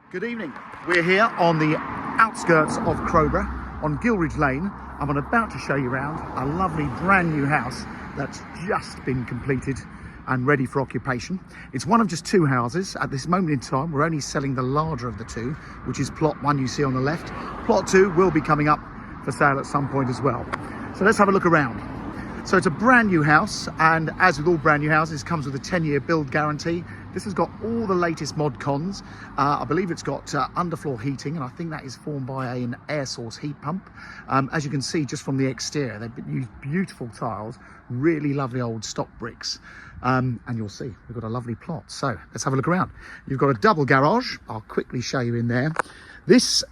Good evening. We're here on the outskirts of Crowborough on Gillridge Lane. I'm about to show you around a lovely brand new house that's just been completed and ready for occupation. It's one of just two houses. At this moment in time, we're only selling the larger of the two, which is plot 1 you see on the left. Plot 2 will be coming up for sale at some point as well. So let's have a look around. So it's a brand new house, and as with all brand new houses, it comes with a 10-year build guarantee. This has got all the latest mod cons. I believe it's got underfloor heating, and I think that is formed by an air source heat pump. As you can see just from the exterior, they've used beautiful tiles, really lovely old stock bricks. And you'll see we've got a lovely plot. So let's have a look around. You've got a double garage. I'll quickly show you in there. This,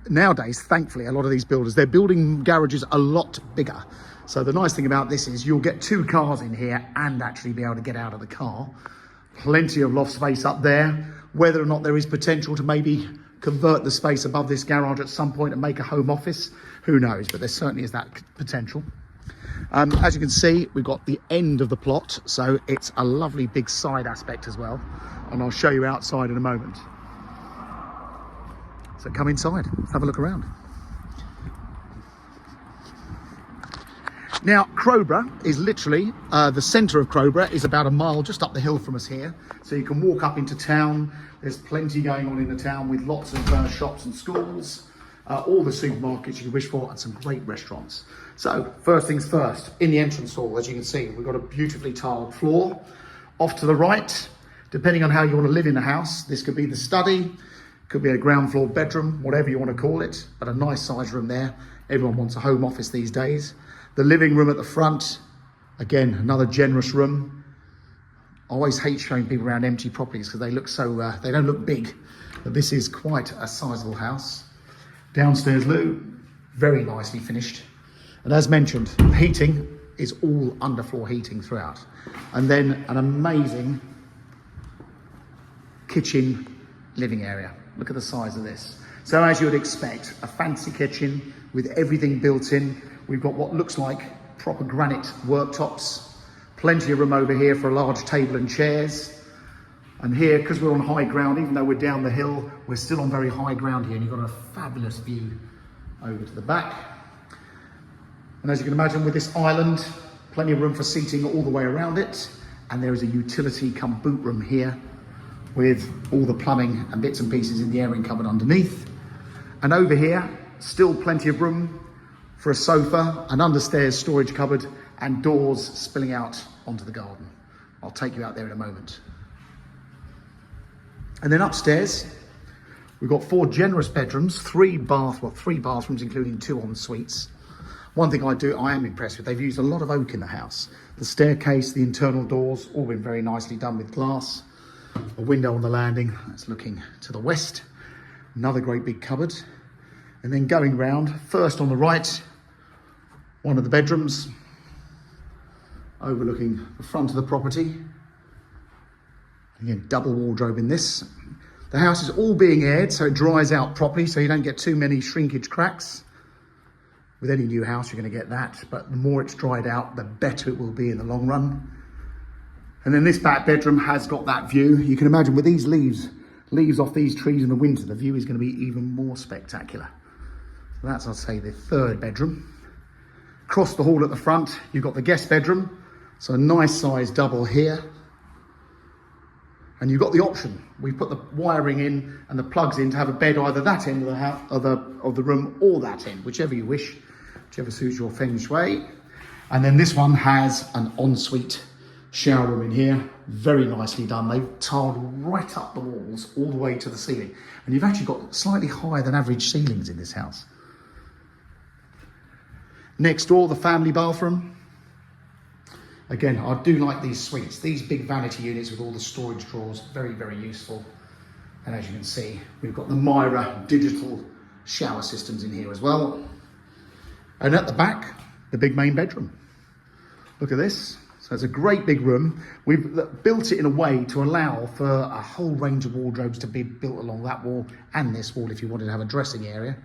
nowadays, thankfully, a lot of these builders, they're building garages a lot bigger. So the nice thing about this is you'll get two cars in here and actually be able to get out of the car. Plenty of loft space up there. Whether or not there is potential to maybe convert the space above this garage at some point and make a home office, who knows, but there certainly is that potential. As you can see, we've got the end of the plot, so it's a lovely big side aspect as well, and I'll show you outside in a moment. So come inside, let's have a look around. Now, Crowborough is literally, the centre of Crowborough is about a mile just up the hill from us here. So you can walk up into town. There's plenty going on in the town with lots of shops and schools, all the supermarkets you can wish for, and some great restaurants. So first things first, in the entrance hall, as you can see, we've got a beautifully tiled floor. Off to the right, depending on how you want to live in the house, this could be the study, could be a ground floor bedroom, whatever you want to call it, but a nice size room there. Everyone wants a home office these days. The living room at the front, again, another generous room. I always hate showing people around empty properties because they look so, they don't look big, but this is quite a sizable house. Downstairs loo, very nicely finished. And as mentioned, heating is all underfloor heating throughout. And then an amazing kitchen living area. Look at the size of this. So as you would expect, a fancy kitchen with everything built in. We've got what looks like proper granite worktops. Plenty of room over here for a large table and chairs. And here, because we're on high ground, even though we're down the hill, we're still on very high ground here, and you've got a fabulous view over to the back. And as you can imagine, with this island, plenty of room for seating all the way around it. And there is a utility come boot room here with all the plumbing and bits and pieces in the airing cupboard underneath. And over here, still plenty of room for a sofa, an understairs storage cupboard, and doors spilling out onto the garden. I'll take you out there in a moment. And then upstairs, we've got 4 generous bedrooms, 3 bathrooms, including 2 en suites. One thing I am impressed with, they've used a lot of oak in the house. The staircase, the internal doors, all been very nicely done with glass. A window on the landing, that's looking to the west. Another great big cupboard. And then going round, first on the right, one of the bedrooms, overlooking the front of the property. Again, double wardrobe in this. The house is all being aired, so it dries out properly, so you don't get too many shrinkage cracks. With any new house, you're going to get that, but the more it's dried out, the better it will be in the long run. And then this back bedroom has got that view. You can imagine with these leaves off these trees in the winter, the view is going to be even more spectacular. So that's, I'd say, the 3rd bedroom. Across the hall at the front, you've got the guest bedroom. So a nice size double here. And you've got the option. We've put the wiring in and the plugs in to have a bed either that end of the house, of the room, or that end, whichever you wish, whichever suits your feng shui. And then this one has an ensuite shower room in here, very nicely done. They've tiled right up the walls all the way to the ceiling. And you've actually got slightly higher than average ceilings in this house. Next door, the family bathroom. Again, I do like these suites. These big vanity units with all the storage drawers, very, very useful. And as you can see, we've got the Myra digital shower systems in here as well. And at the back, the big main bedroom. Look at this. So it's a great big room. We've built it in a way to allow for a whole range of wardrobes to be built along that wall and this wall if you wanted to have a dressing area.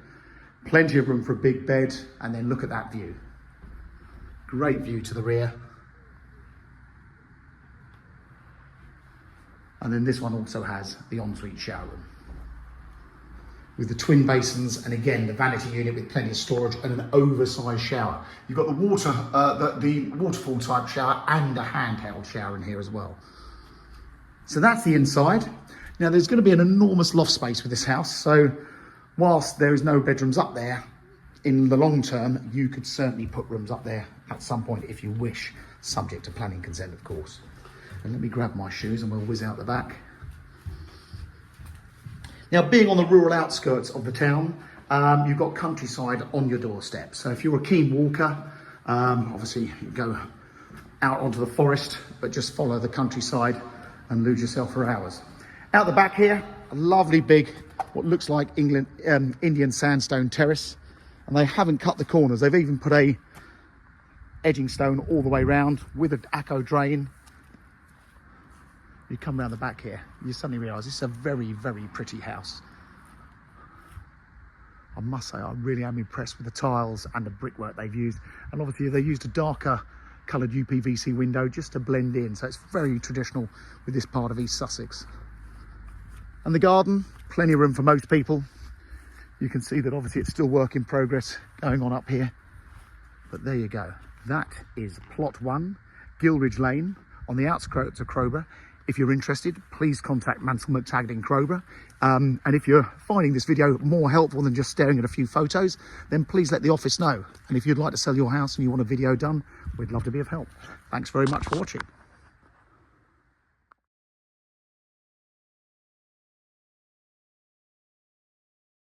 Plenty of room for a big bed, and then look at that view. Great view to the rear. And then this one also has the ensuite shower room. with the twin basins, and again the vanity unit with plenty of storage and an oversized shower. You've got the waterfall type shower and a handheld shower in here as well. So that's the inside. Now there's going to be an enormous loft space with this house, so whilst there is no bedrooms up there, in the long term you could certainly put rooms up there at some point if you wish, subject to planning consent of course. And let me grab my shoes and we'll whiz out the back. Now, being on the rural outskirts of the town, you've got countryside on your doorstep. So if you're a keen walker, obviously you go out onto the forest, but just follow the countryside and lose yourself for hours. Out the back here, a lovely big, what looks like Indian sandstone terrace. And they haven't cut the corners. They've even put a edging stone all the way round with an acco drain. You come around the back here, you suddenly realise this is a very, very pretty house. I must say, I really am impressed with the tiles and the brickwork they've used. And obviously they used a darker coloured UPVC window just to blend in. So it's very traditional with this part of East Sussex. And the garden, plenty of room for most people. You can see that obviously it's still work in progress going on up here. But there you go. That is plot 1, Gillridge Lane, on the outskirts of Crowborough. If you're interested, please contact Mansell McTaggart in Crowborough. And if you're finding this video more helpful than just staring at a few photos, then please let the office know. And if you'd like to sell your house and you want a video done, we'd love to be of help. Thanks very much for watching.